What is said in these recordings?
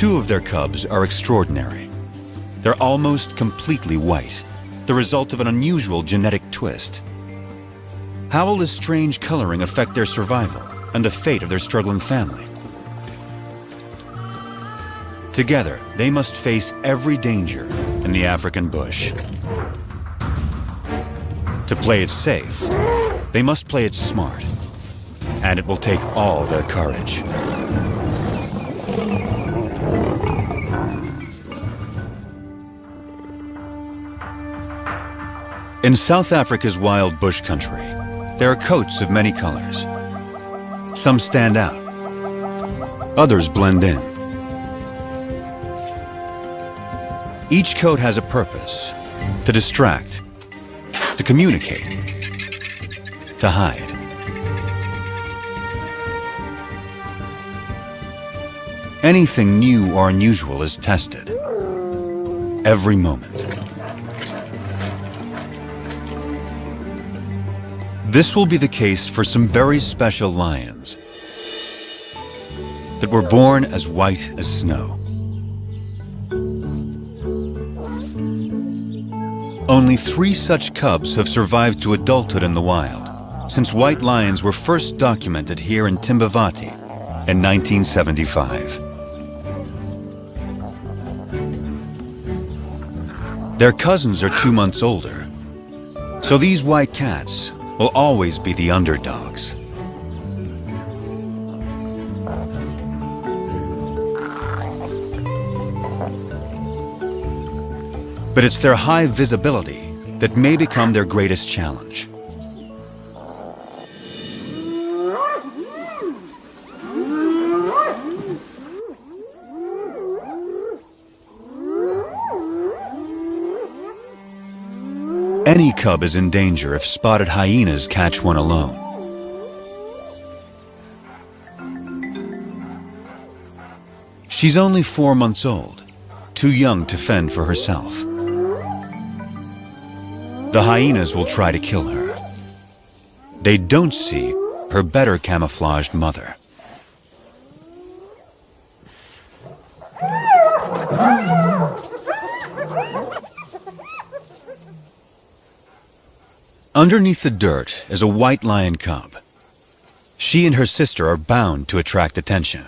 Two of their cubs are extraordinary. They're almost completely white, the result of an unusual genetic twist. How will this strange coloring affect their survival and the fate of their struggling family? Together, they must face every danger in the African bush. To play it safe, they must play it smart, and it will take all their courage. In South Africa's wild bush country, there are coats of many colors. Some stand out, others blend in. Each coat has a purpose: to distract, to communicate, to hide. Anything new or unusual is tested every moment. This will be the case for some very special lions that were born as white as snow. Only 3 such cubs have survived to adulthood in the wild, since white lions were first documented here in Timbavati in 1975. Their cousins are 2 months older, so these white cats will always be the underdogs. But it's their high visibility that may become their greatest challenge. Any cub is in danger if spotted hyenas catch one alone. She's only 4 months old, too young to fend for herself. The hyenas will try to kill her. They don't see her better camouflaged mother. Underneath the dirt is a white lion cub. She and her sister are bound to attract attention.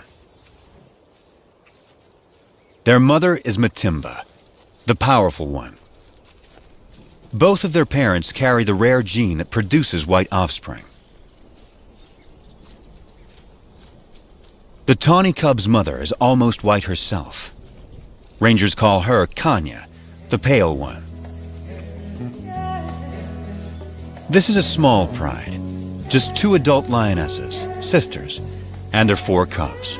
Their mother is Matimba, the powerful one. Both of their parents carry the rare gene that produces white offspring. The tawny cub's mother is almost white herself. Rangers call her Kanya, the pale one. This is a small pride, just 2 adult lionesses, sisters, and their 4 cubs.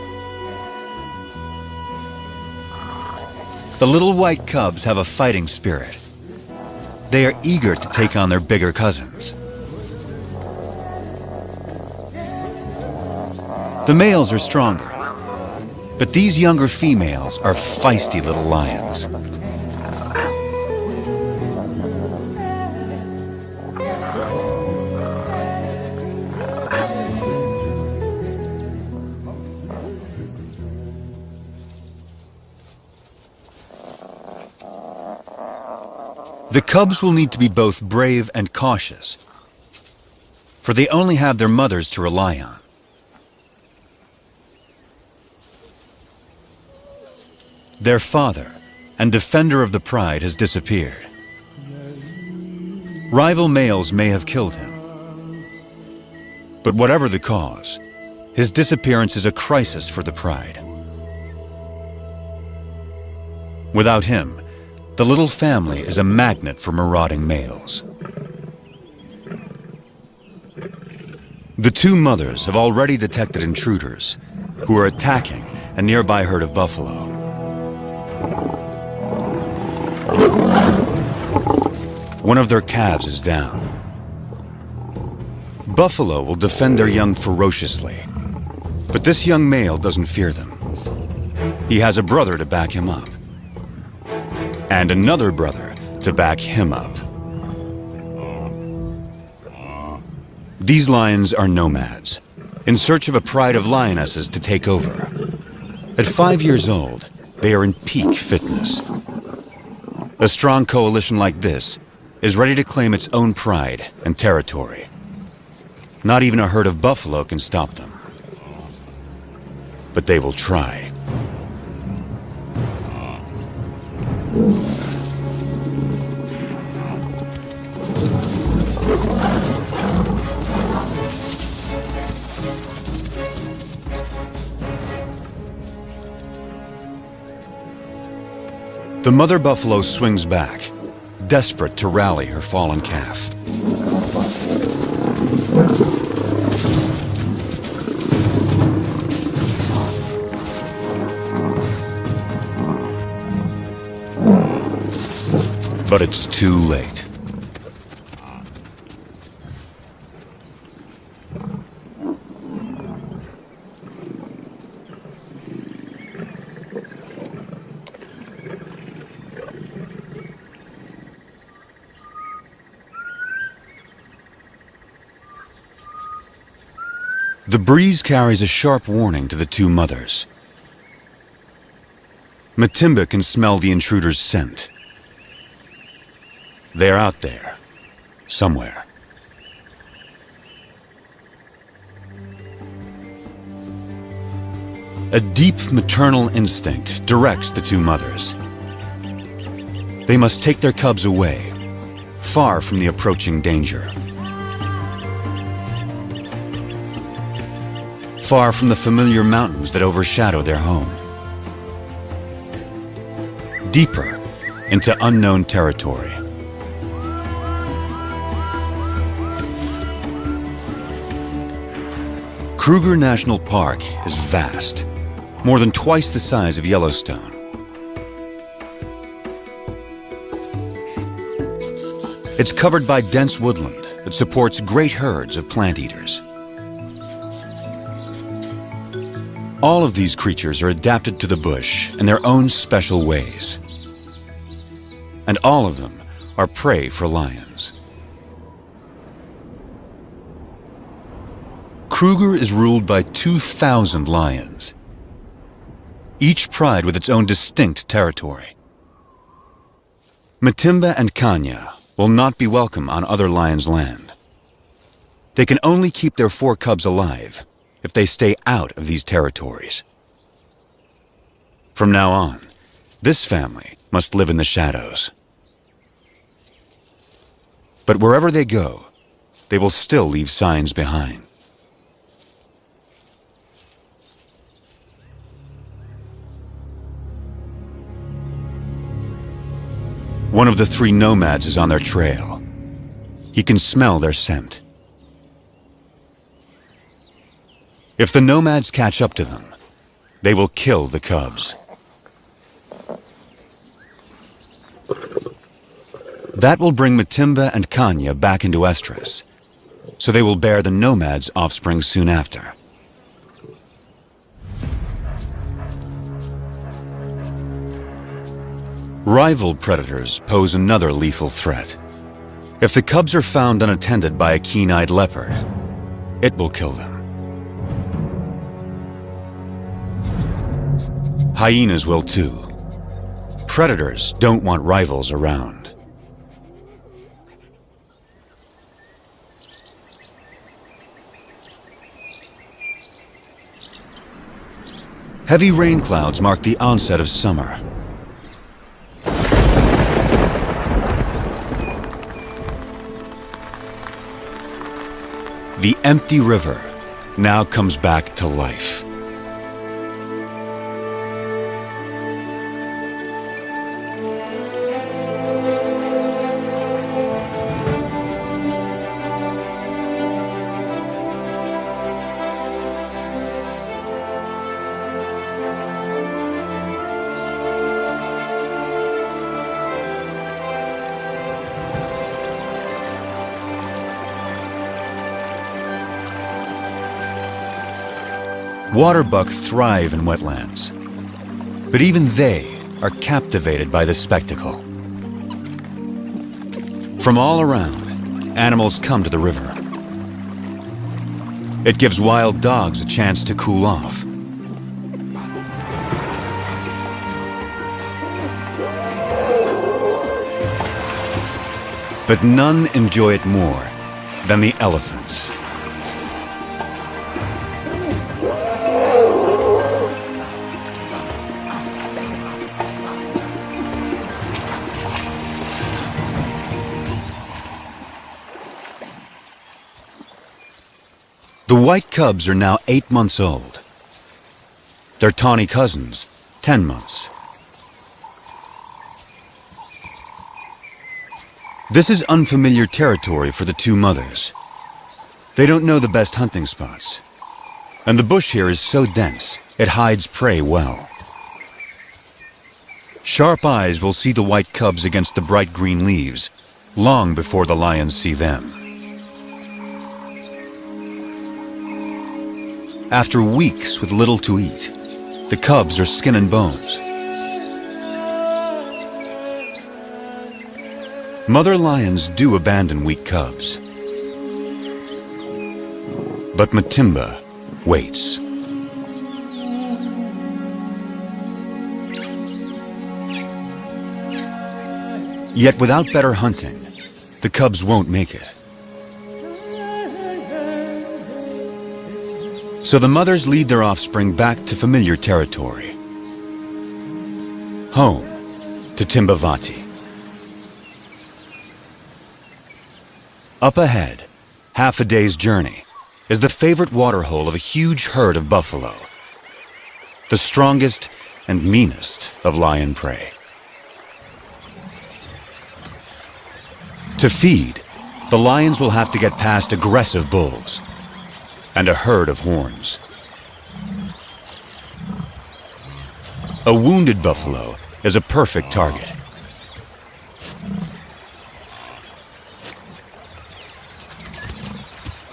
The little white cubs have a fighting spirit. They are eager to take on their bigger cousins. The males are stronger, but these younger females are feisty little lions. The cubs will need to be both brave and cautious, for they only have their mothers to rely on. Their father and defender of the pride has disappeared. Rival males may have killed him, but whatever the cause, his disappearance is a crisis for the pride. Without him, the little family is a magnet for marauding males. The 2 mothers have already detected intruders who are attacking a nearby herd of buffalo. One of their calves is down. Buffalo will defend their young ferociously, but this young male doesn't fear them. He has a brother to back him up, and another brother to back him up. These lions are nomads, in search of a pride of lionesses to take over. At 5 years old, they are in peak fitness. A strong coalition like this is ready to claim its own pride and territory. Not even a herd of buffalo can stop them. But they will try. The mother buffalo swings back, desperate to rally her fallen calf. But it's too late. The breeze carries a sharp warning to the two mothers. Matimba can smell the intruder's scent. They're out there, somewhere. A deep maternal instinct directs the two mothers. They must take their cubs away, far from the approaching danger. Far from the familiar mountains that overshadow their home. Deeper into unknown territory. Kruger National Park is vast, more than twice the size of Yellowstone. It's covered by dense woodland that supports great herds of plant eaters. All of these creatures are adapted to the bush in their own special ways. And all of them are prey for lions. Kruger is ruled by 2,000 lions, each pride with its own distinct territory. Matimba and Kanya will not be welcome on other lions' land. They can only keep their 4 cubs alive if they stay out of these territories. From now on, this family must live in the shadows. But wherever they go, they will still leave signs behind. One of the 3 nomads is on their trail. He can smell their scent. If the nomads catch up to them, they will kill the cubs. That will bring Matimba and Kanya back into estrus, so they will bear the nomads' offspring soon after. Rival predators pose another lethal threat. If the cubs are found unattended by a keen-eyed leopard, it will kill them. Hyenas will too. Predators don't want rivals around. Heavy rain clouds mark the onset of summer. The empty river now comes back to life. Waterbuck thrive in wetlands, but even they are captivated by the spectacle. From all around, animals come to the river. It gives wild dogs a chance to cool off. But none enjoy it more than the elephants. The white cubs are now 8 months old. Their tawny cousins, 10 months. This is unfamiliar territory for the two mothers. They don't know the best hunting spots. And the bush here is so dense, it hides prey well. Sharp eyes will see the white cubs against the bright green leaves, long before the lions see them. After weeks with little to eat, the cubs are skin and bones. Mother lions do abandon weak cubs. But Matimba waits. Yet without better hunting, the cubs won't make it. So the mothers lead their offspring back to familiar territory. Home to Timbavati. Up ahead, half a day's journey, is the favorite waterhole of a huge herd of buffalo, the strongest and meanest of lion prey. To feed, the lions will have to get past aggressive bulls and a herd of horns. A wounded buffalo is a perfect target.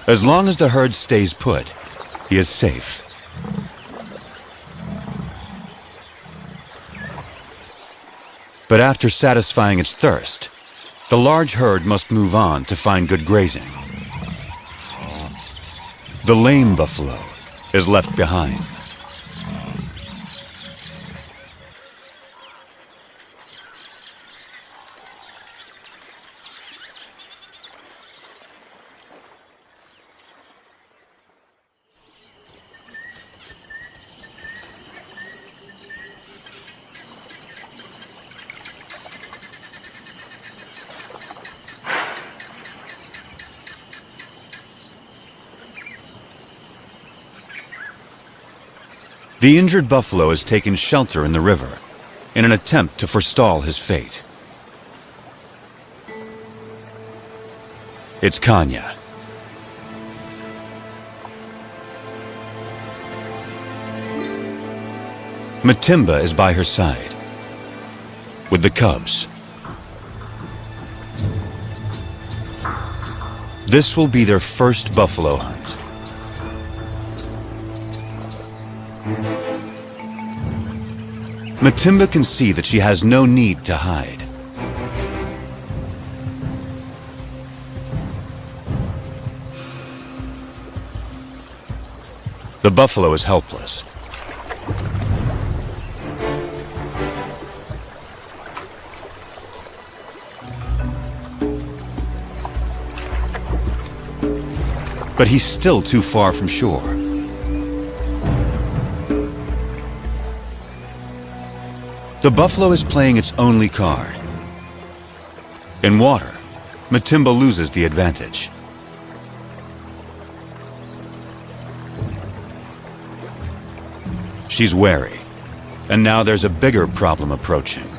As long as the herd stays put, he is safe. But after satisfying its thirst, the large herd must move on to find good grazing. The lame buffalo is left behind. The injured buffalo has taken shelter in the river in an attempt to forestall his fate. It's Kanya. Matimba is by her side, with the cubs. This will be their first buffalo hunt. Matimba can see that she has no need to hide. The buffalo is helpless. But he's still too far from shore. The buffalo is playing its only card. In water, Matimba loses the advantage. She's wary, and now there's a bigger problem approaching.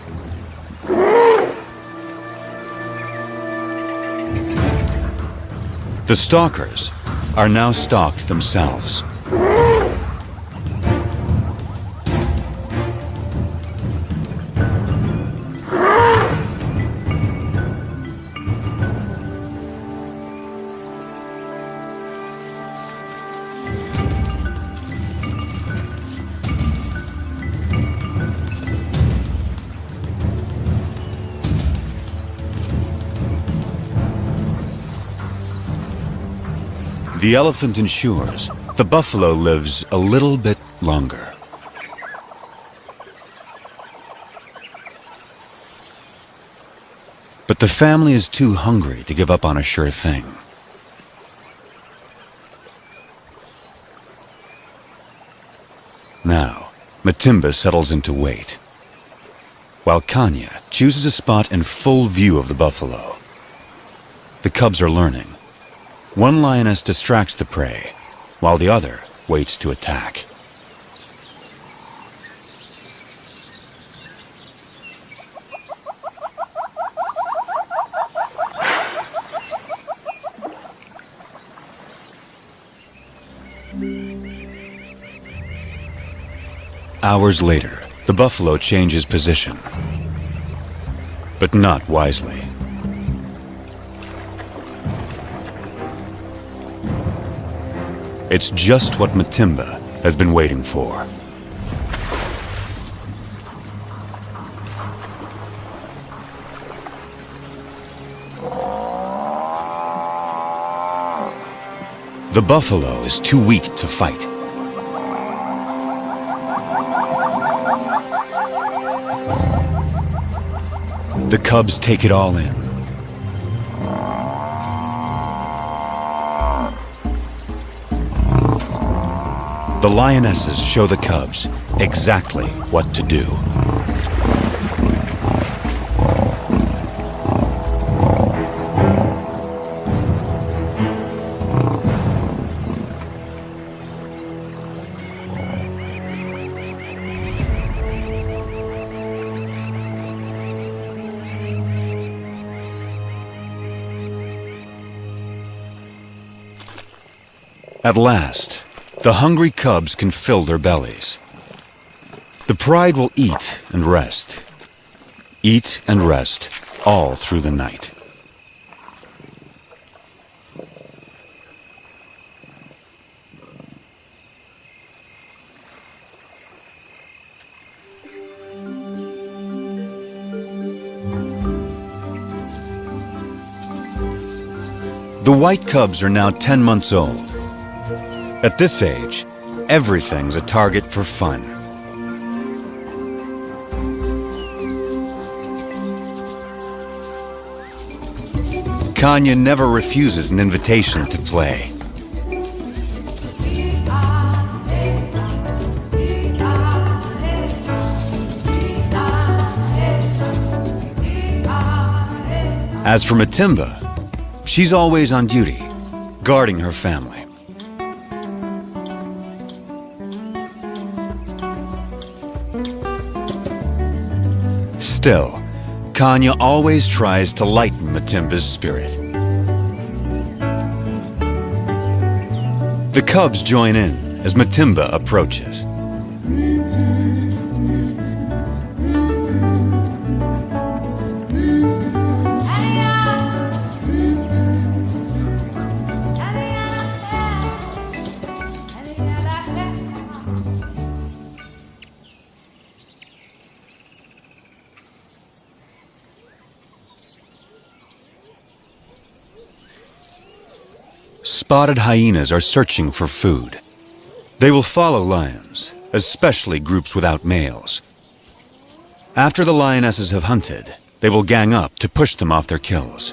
The stalkers are now stalked themselves. The elephant ensures the buffalo lives a little bit longer. But the family is too hungry to give up on a sure thing. Now, Matimba settles into wait, while Kanya chooses a spot in full view of the buffalo. The cubs are learning. One lioness distracts the prey, while the other waits to attack. Hours later, the buffalo changes position, but not wisely. It's just what Matimba has been waiting for. The buffalo is too weak to fight. The cubs take it all in. The lionesses show the cubs exactly what to do. At last, the hungry cubs can fill their bellies. The pride will eat and rest all through the night. The white cubs are now 10 months old. At this age, everything's a target for fun. Kanya never refuses an invitation to play. As for Matimba, she's always on duty, guarding her family. Still, Kanya always tries to lighten Matimba's spirit. The cubs join in as Matimba approaches. Spotted hyenas are searching for food. They will follow lions, especially groups without males. After the lionesses have hunted, they will gang up to push them off their kills.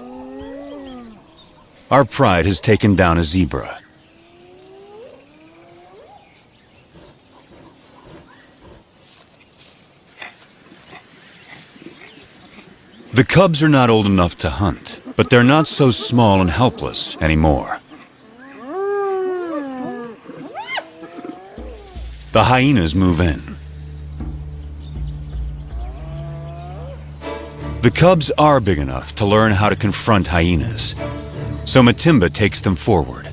Our pride has taken down a zebra. The cubs are not old enough to hunt, but they're not so small and helpless anymore. The hyenas move in. The cubs are big enough to learn how to confront hyenas, so Matimba takes them forward.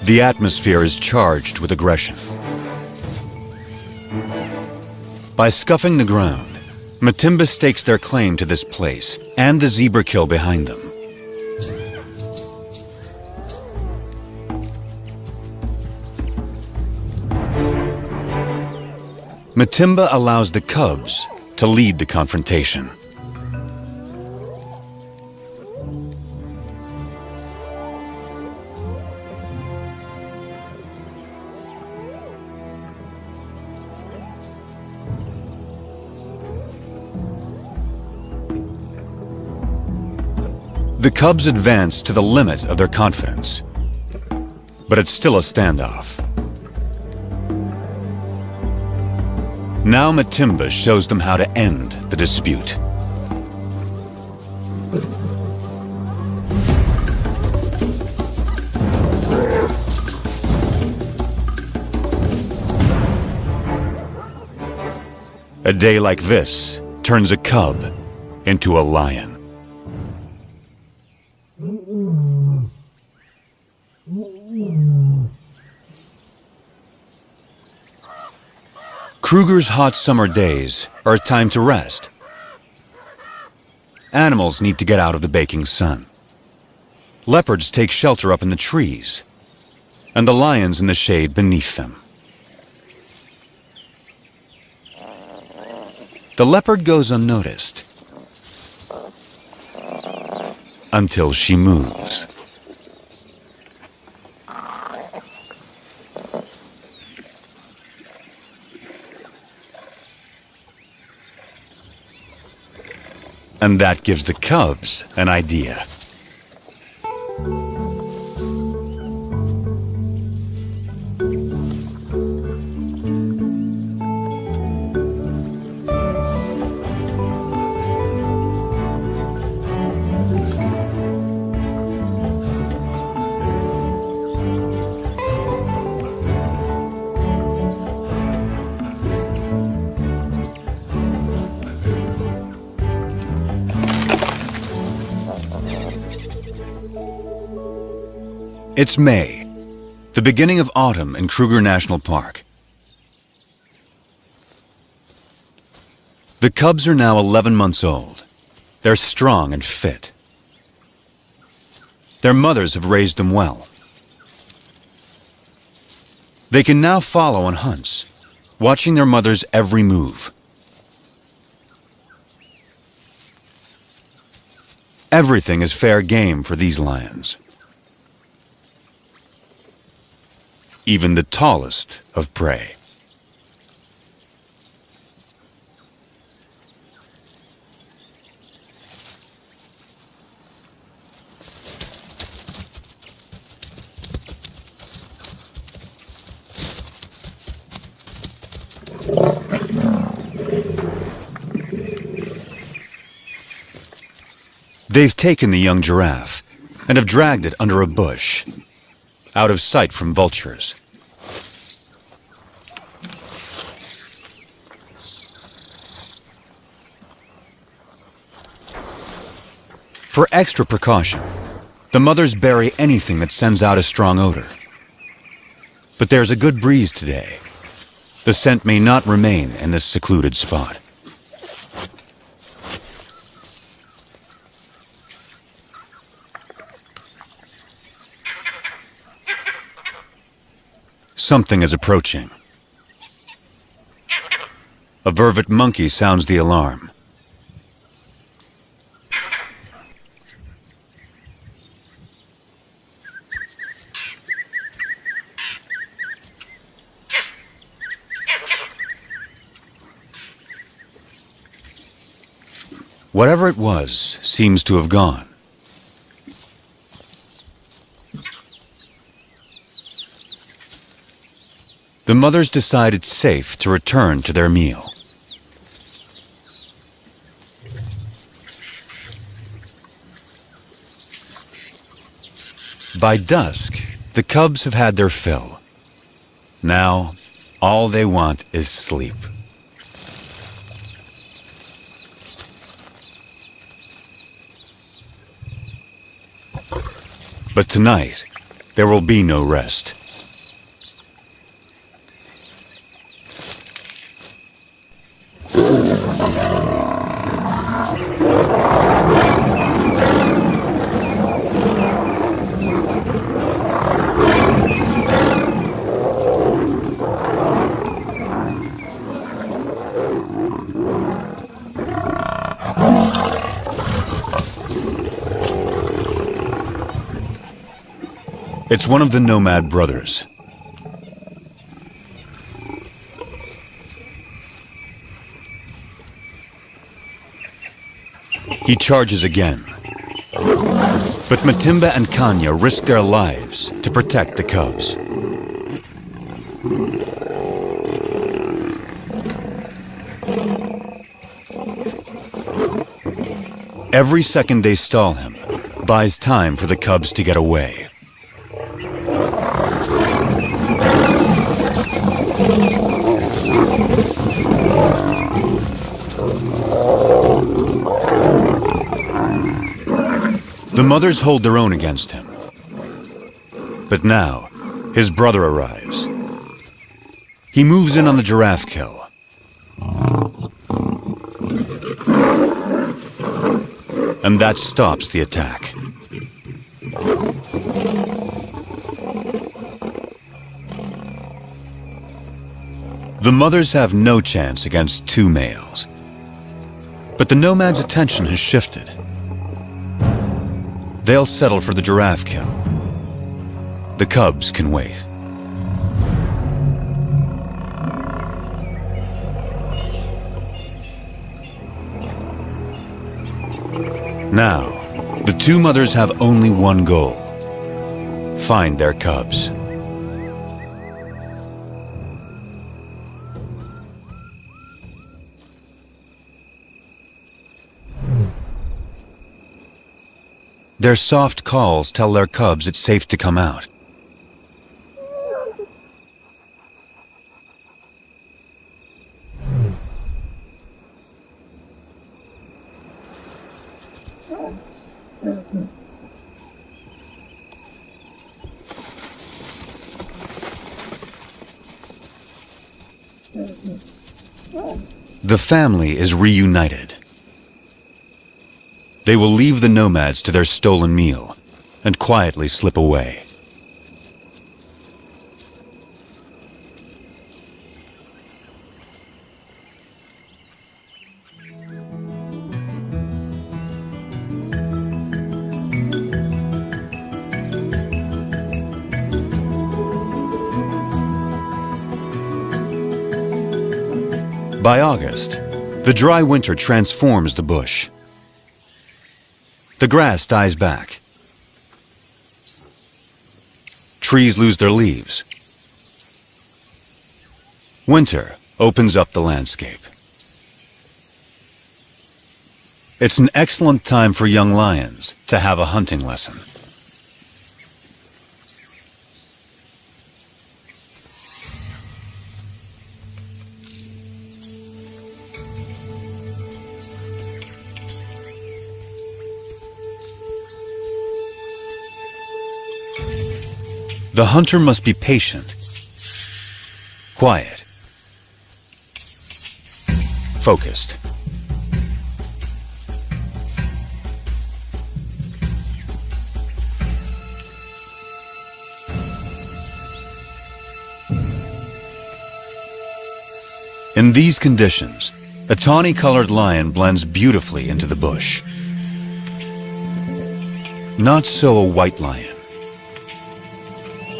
The atmosphere is charged with aggression. By scuffing the ground, Matimba stakes their claim to this place and the zebra kill behind them. Matimba allows the cubs to lead the confrontation. The cubs advance to the limit of their confidence, but it's still a standoff. Now Matimba shows them how to end the dispute. A day like this turns a cub into a lion. Kruger's hot summer days are a time to rest. Animals need to get out of the baking sun. Leopards take shelter up in the trees, and the lions in the shade beneath them. The leopard goes unnoticed until she moves. And that gives the cubs an idea. It's May, the beginning of autumn in Kruger National Park. The cubs are now 11 months old. They're strong and fit. Their mothers have raised them well. They can now follow on hunts, watching their mother's every move. Everything is fair game for these lions. Even the tallest of prey. They've taken the young giraffe and have dragged it under a bush, out of sight from vultures. For extra precaution, the mothers bury anything that sends out a strong odor. But there's a good breeze today. The scent may not remain in this secluded spot. Something is approaching. A vervet monkey sounds the alarm. Whatever it was seems to have gone. The mothers decide it's safe to return to their meal. By dusk, the cubs have had their fill. Now, all they want is sleep. But tonight, there will be no rest. It's one of the nomad brothers. He charges again. But Matimba and Kanya risk their lives to protect the cubs. Every second they stall him buys time for the cubs to get away. The mothers hold their own against him. But now, his brother arrives. He moves in on the giraffe kill. And that stops the attack. The mothers have no chance against two males. But the nomad's attention has shifted. They'll settle for the giraffe kill. The cubs can wait. Now, the two mothers have only one goal: find their cubs. Their soft calls tell their cubs it's safe to come out. The family is reunited. They will leave the nomads to their stolen meal and quietly slip away. By August, the dry winter transforms the bush. The grass dies back. Trees lose their leaves. Winter opens up the landscape. It's an excellent time for young lions to have a hunting lesson. The hunter must be patient, quiet, focused. In these conditions, a tawny-colored lion blends beautifully into the bush. Not so a white lion.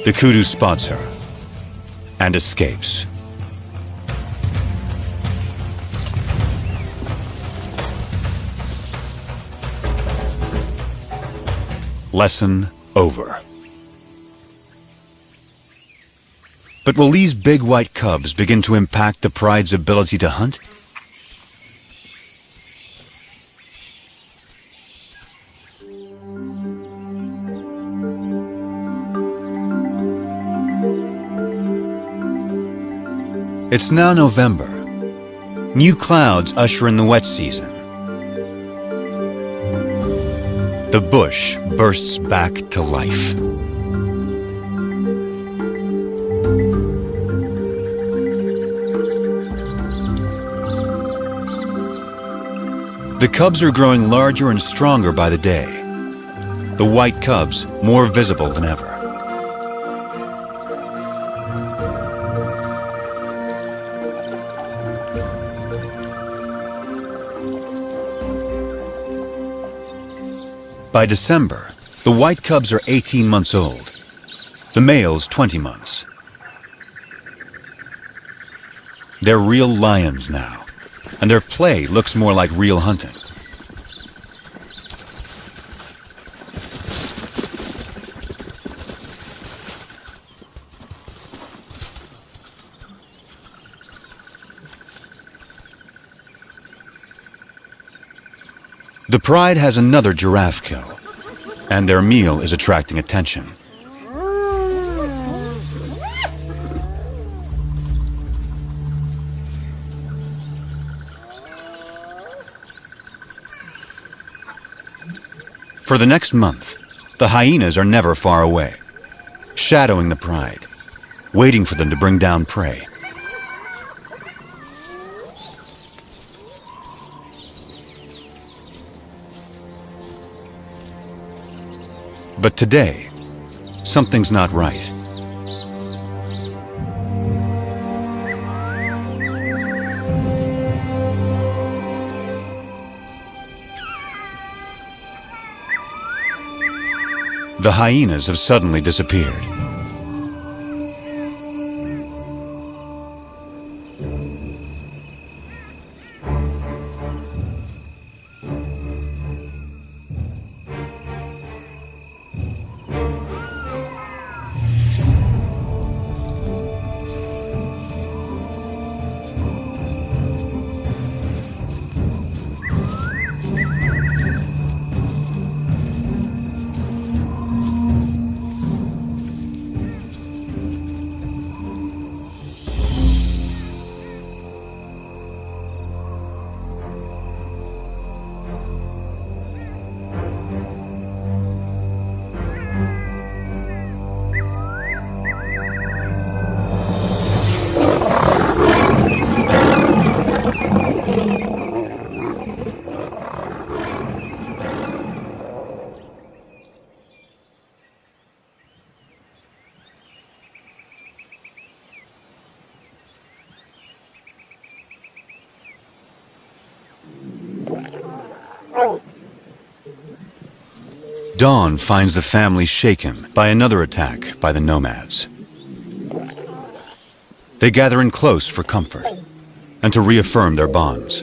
The kudu spots her and escapes. Lesson over. But will these big white cubs begin to impact the pride's ability to hunt? It's now November. New clouds usher in the wet season. The bush bursts back to life. The cubs are growing larger and stronger by the day. The white cubs more visible than ever. By December, the white cubs are 18 months old. The male's 20 months. They're real lions now, and their play looks more like real hunting. The pride has another giraffe kill, and their meal is attracting attention. For the next month, the hyenas are never far away, shadowing the pride, waiting for them to bring down prey. But today, something's not right. The hyenas have suddenly disappeared. Dawn finds the family shaken by another attack by the nomads. They gather in close for comfort and to reaffirm their bonds.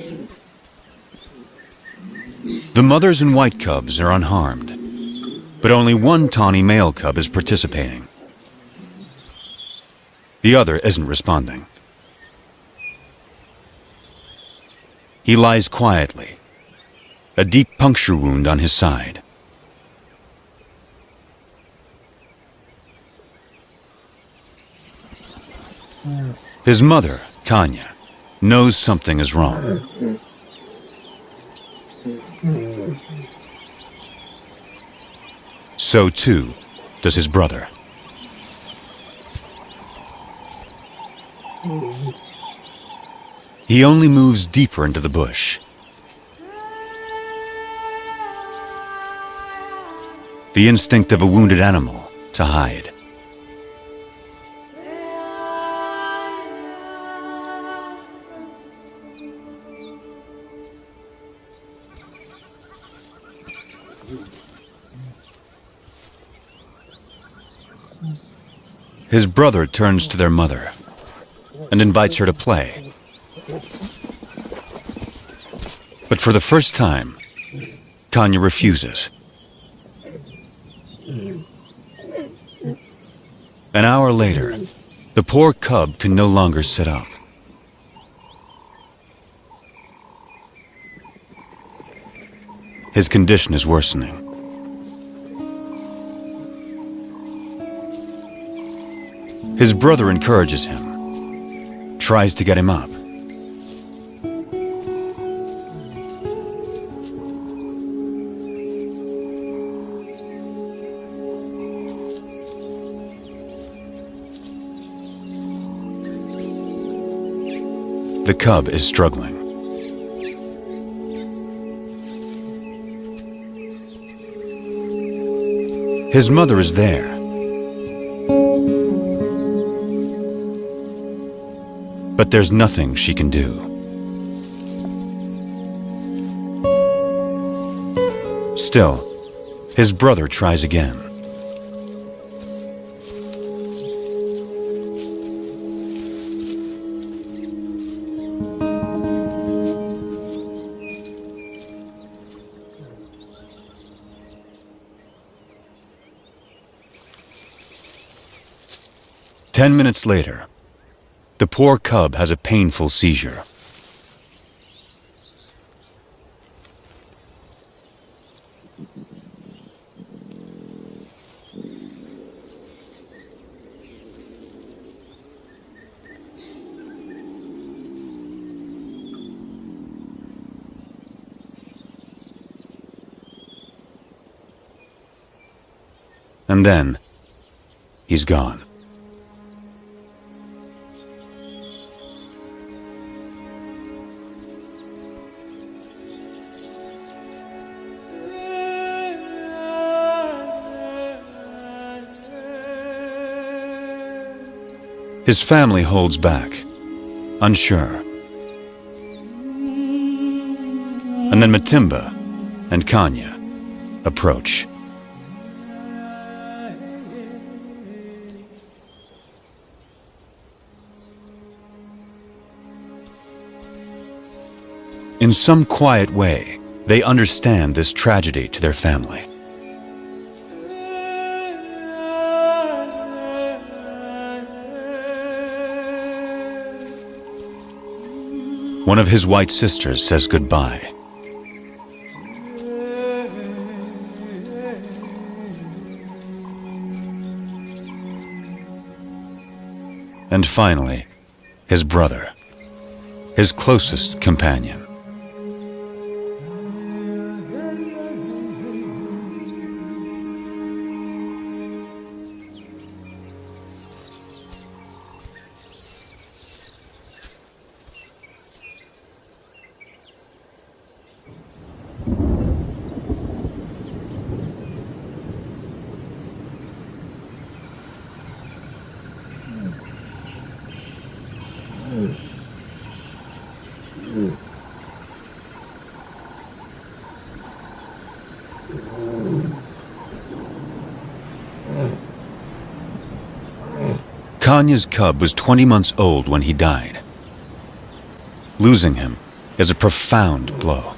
The mothers and white cubs are unharmed, but only one tawny male cub is participating. The other isn't responding. He lies quietly, a deep puncture wound on his side. His mother, Kanya, knows something is wrong. So too does his brother. He only moves deeper into the bush. The instinct of a wounded animal to hide. His brother turns to their mother and invites her to play. But for the first time, Kanya refuses. An hour later, the poor cub can no longer sit up. His condition is worsening. His brother encourages him, tries to get him up. The cub is struggling. His mother is there. But there's nothing she can do. Still, his brother tries again. 10 minutes later, the poor cub has a painful seizure. And then, he's gone. His family holds back, unsure. And then Matimba and Kanya approach. In some quiet way, they understand this tragedy to their family. One of his white sisters says goodbye. And finally, his brother, his closest companion. Kanya's cub was 20 months old when he died. Losing him is a profound blow.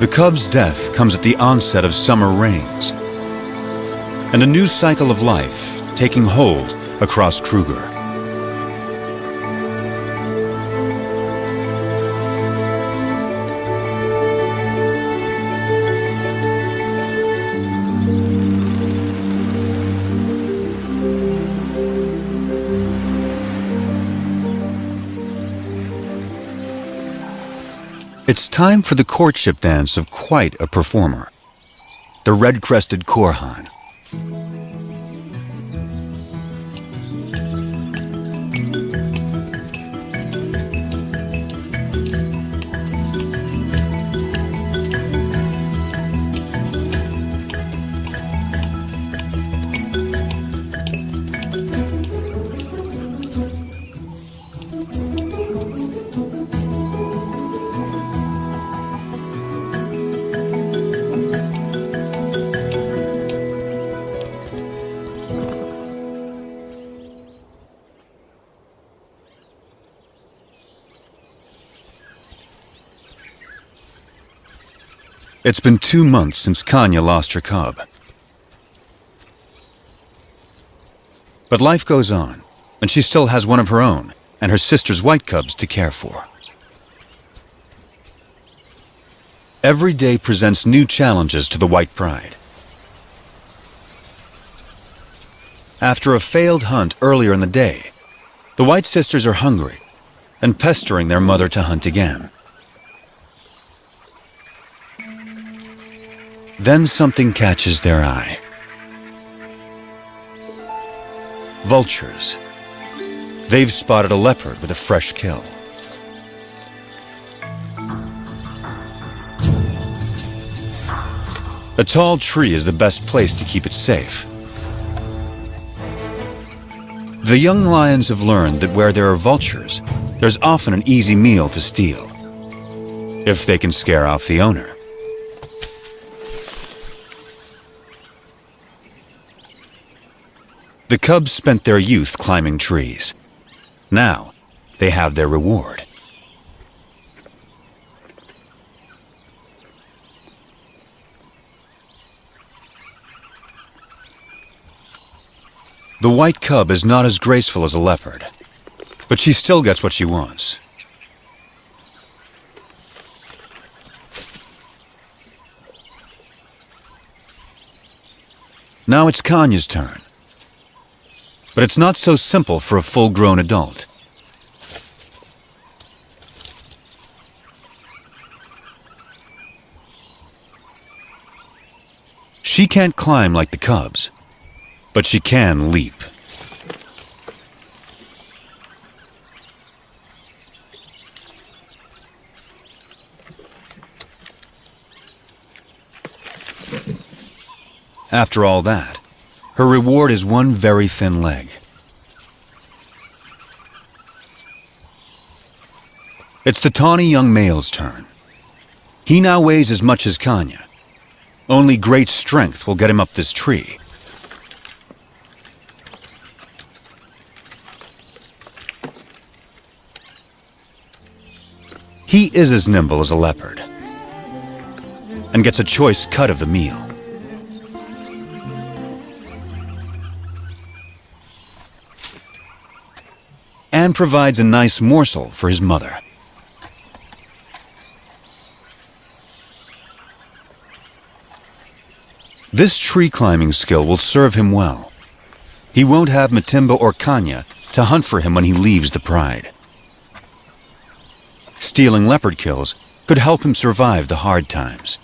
The cub's death comes at the onset of summer rains, and a new cycle of life taking hold across Kruger. It's time for the courtship dance of quite a performer, the red-crested Korhan. It's been 2 months since Kanya lost her cub. But life goes on, and she still has one of her own and her sister's white cubs to care for. Every day presents new challenges to the white bride. After a failed hunt earlier in the day, the white sisters are hungry and pestering their mother to hunt again. Then something catches their eye. Vultures. They've spotted a leopard with a fresh kill. A tall tree is the best place to keep it safe. The young lions have learned that where there are vultures, there's often an easy meal to steal, if they can scare off the owner. The cubs spent their youth climbing trees. Now, they have their reward. The white cub is not as graceful as a leopard, but she still gets what she wants. Now it's Kanya's turn. But it's not so simple for a full-grown adult. She can't climb like the cubs, but she can leap. After all that, her reward is one very thin leg. It's the tawny young male's turn. He now weighs as much as Kanya. Only great strength will get him up this tree. He is as nimble as a leopard and gets a choice cut of the meal. And provides a nice morsel for his mother. This tree climbing skill will serve him well. He won't have Matimba or Kanya to hunt for him when he leaves the pride. Stealing leopard kills could help him survive the hard times.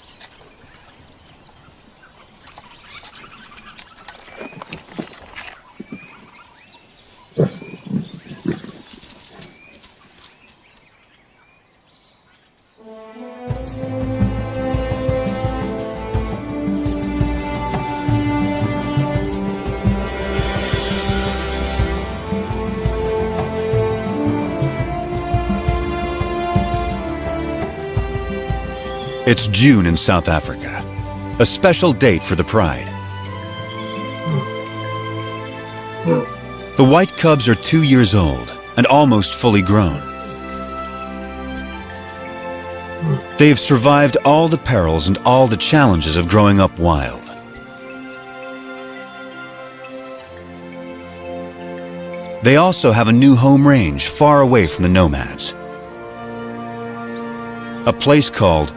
It's June in South Africa, a special date for the pride. The white cubs are 2 years old and almost fully grown. They have survived all the perils and all the challenges of growing up wild. They also have a new home range far away from the nomads. A place called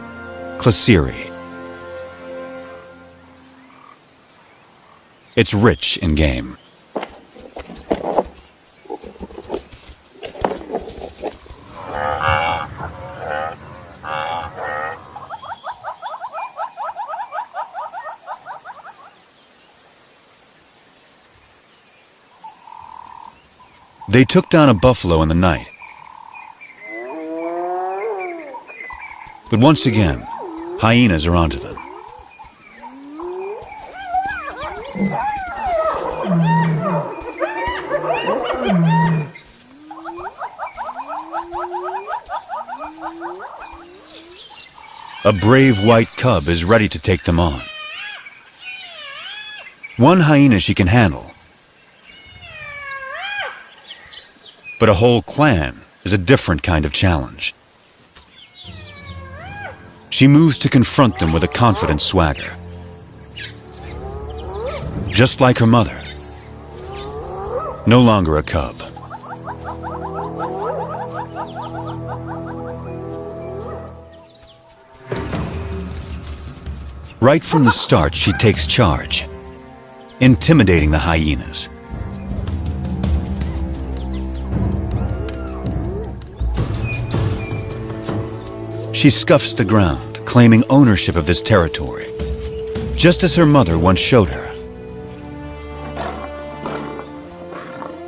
Klasiri. It's rich in game. They took down a buffalo in the night. But once again, hyenas are onto them. A brave white cub is ready to take them on. One hyena she can handle, but a whole clan is a different kind of challenge. She moves to confront them with a confident swagger. Just like her mother. No longer a cub. Right from the start, she takes charge, intimidating the hyenas. She scuffs the ground, claiming ownership of this territory, just as her mother once showed her.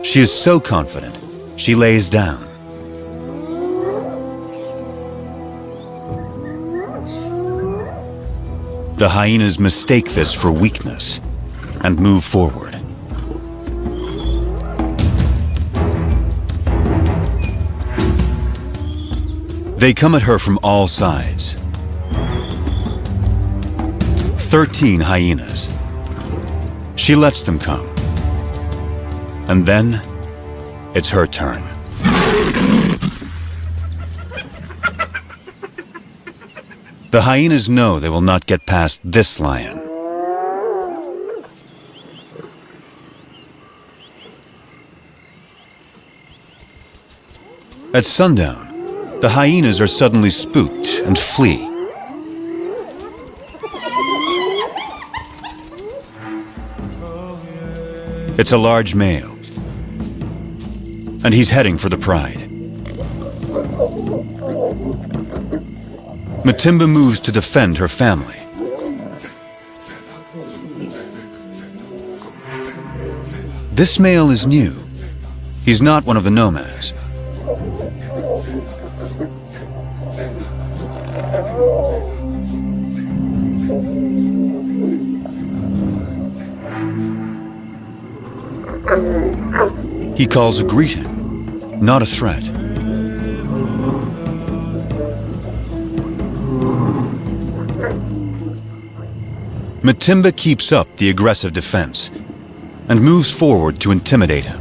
She is so confident, she lays down. The hyenas mistake this for weakness and move forward. They come at her from all sides. 13 hyenas. She lets them come. And then, it's her turn. The hyenas know they will not get past this lion. At sundown, the hyenas are suddenly spooked and flee. It's a large male, and he's heading for the pride. Matimba moves to defend her family. This male is new. He's not one of the nomads. He calls a greeting, not a threat. Matimba keeps up the aggressive defense and moves forward to intimidate him.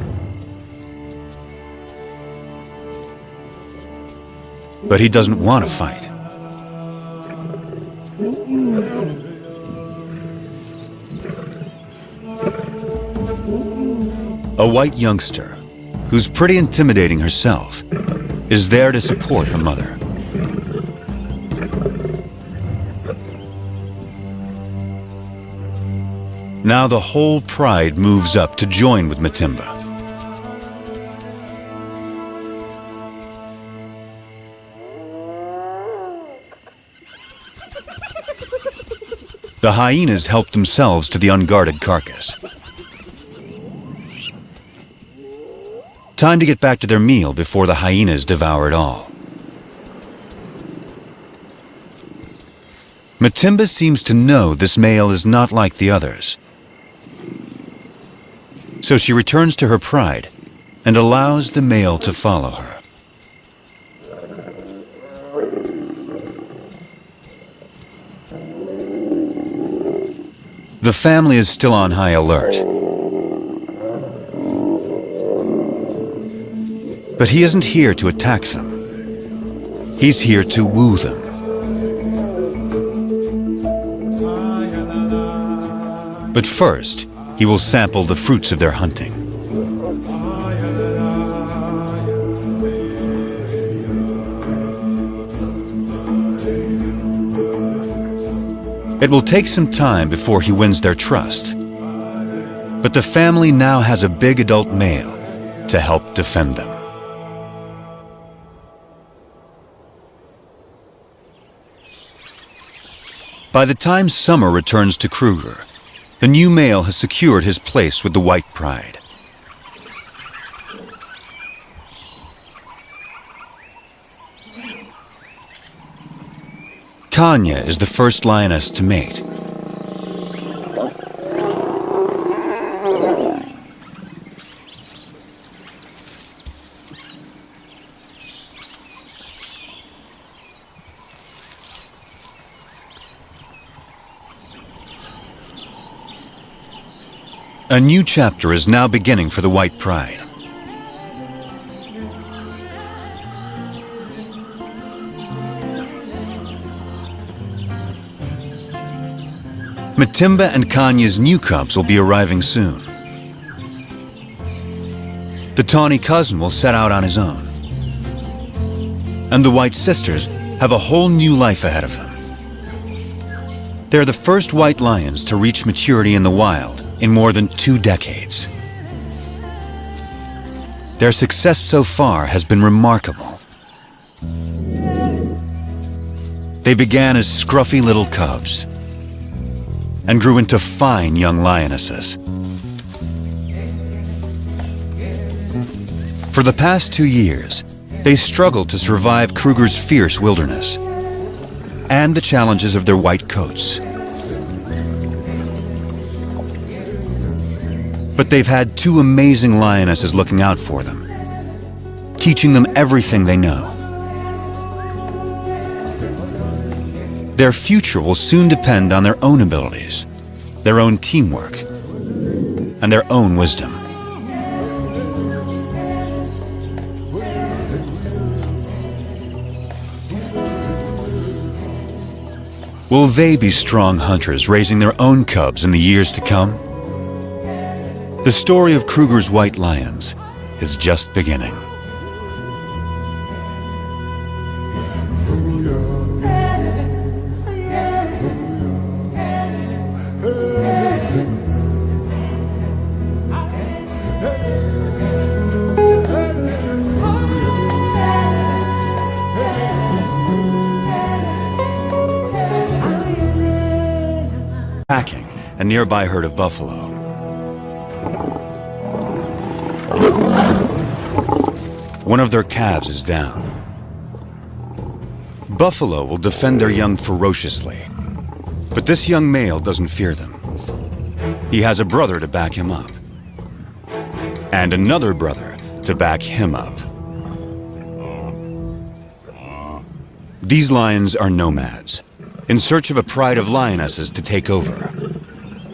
But he doesn't want to fight. A white youngster, who's pretty intimidating herself, is there to support her mother. Now the whole pride moves up to join with Matimba. The hyenas help themselves to the unguarded carcass. Time to get back to their meal before the hyenas devour it all. Matimba seems to know this male is not like the others. So she returns to her pride and allows the male to follow her. The family is still on high alert. But he isn't here to attack them. He's here to woo them. But first, he will sample the fruits of their hunting. It will take some time before he wins their trust. But the family now has a big adult male to help defend them. By the time summer returns to Kruger, the new male has secured his place with the white pride. Kanya is the first lioness to mate. A new chapter is now beginning for the white pride. Matimba and Kanya's new cubs will be arriving soon. The tawny cousin will set out on his own. And the white sisters have a whole new life ahead of them. They're the first white lions to reach maturity in the wild in more than 2 decades. Their success so far has been remarkable. They began as scruffy little cubs and grew into fine young lionesses. For the past 2 years, they struggled to survive Kruger's fierce wilderness and the challenges of their white coats. But they've had 2 amazing lionesses looking out for them, teaching them everything they know. Their future will soon depend on their own abilities, their own teamwork, and their own wisdom. Will they be strong hunters raising their own cubs in the years to come? The story of Kruger's white lions is just beginning. Attacking a nearby herd of buffalo. One of their calves is down. Buffalo will defend their young ferociously, but this young male doesn't fear them. He has a brother to back him up, and another brother to back him up. These lions are nomads, in search of a pride of lionesses to take over.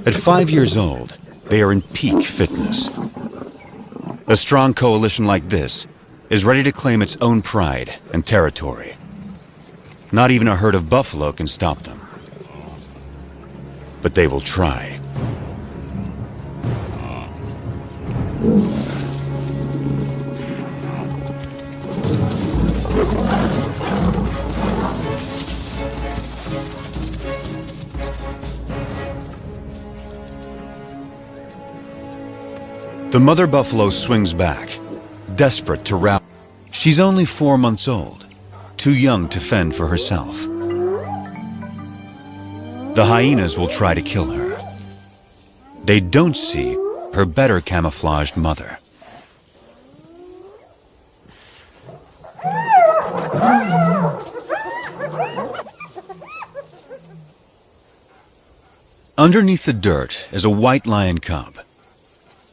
At 5 years old, they are in peak fitness. A strong coalition like this is ready to claim its own pride and territory. Not even a herd of buffalo can stop them. But they will try. The mother buffalo swings back, desperate to rout. She's only 4 months old, too young to fend for herself. The hyenas will try to kill her. They don't see her better camouflaged mother. Underneath the dirt is a white lion cub.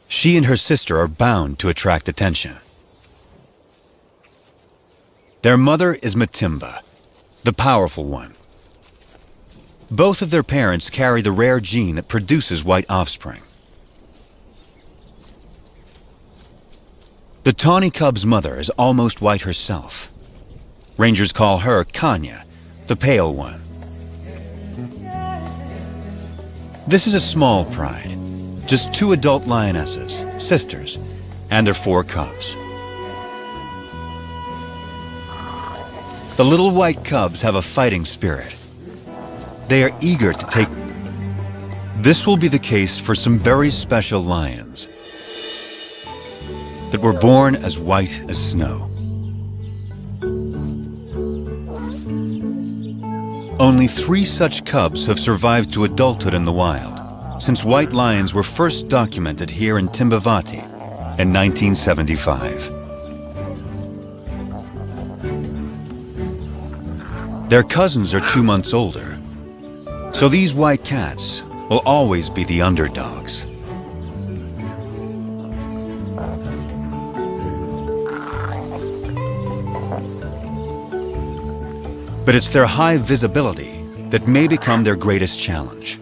She and her sister are bound to attract attention. Their mother is Matimba, the powerful one. Both of their parents carry the rare gene that produces white offspring. The tawny cub's mother is almost white herself. Rangers call her Kanya, the pale one. This is a small pride. Just 2 adult lionesses, sisters, and their 4 cubs. The little white cubs have a fighting spirit. They are eager to take. This will be the case for some very special lions that were born as white as snow. Only 3 such cubs have survived to adulthood in the wild, since white lions were first documented here in Timbavati in 1975. Their cousins are 2 months older, so these white cats will always be the underdogs. But it's their high visibility that may become their greatest challenge.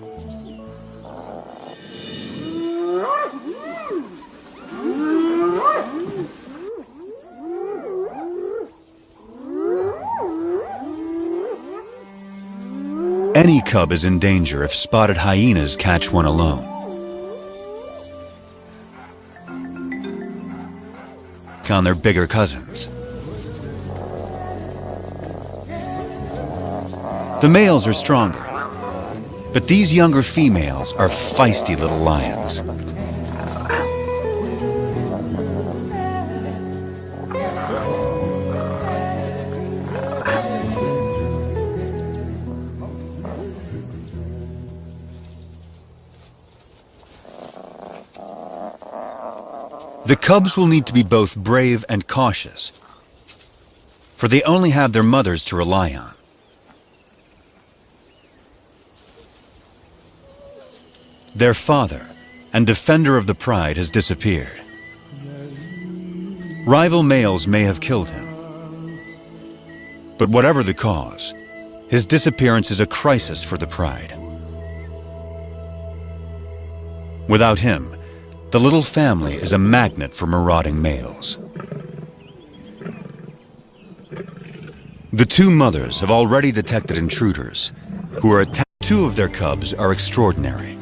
Any cub is in danger if spotted hyenas catch one alone. On their bigger cousins. The males are stronger, but these younger females are feisty little lions. The cubs will need to be both brave and cautious, for they only have their mothers to rely on. Their father and defender of the pride has disappeared. Rival males may have killed him, but whatever the cause, his disappearance is a crisis for the pride. Without him, the little family is a magnet for marauding males. The 2 mothers have already detected intruders who are attacked. Two of their cubs are extraordinary.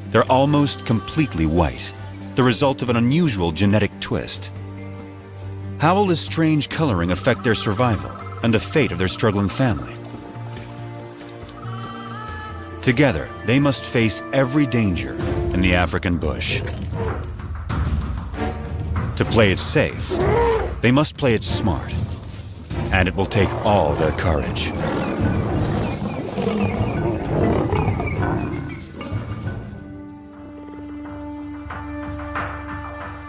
They're almost completely white, the result of an unusual genetic twist. How will this strange coloring affect their survival and the fate of their struggling family? Together, they must face every danger in the African bush. To play it safe, they must play it smart, and it will take all their courage.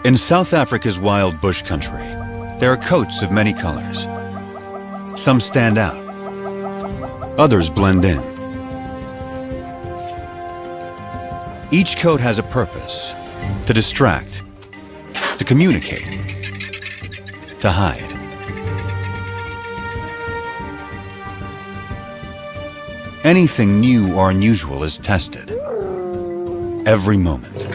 In South Africa's wild bush country, there are coats of many colors. Some stand out, others blend in. Each coat has a purpose: to distract, to communicate, to hide. Anything new or unusual is tested every moment.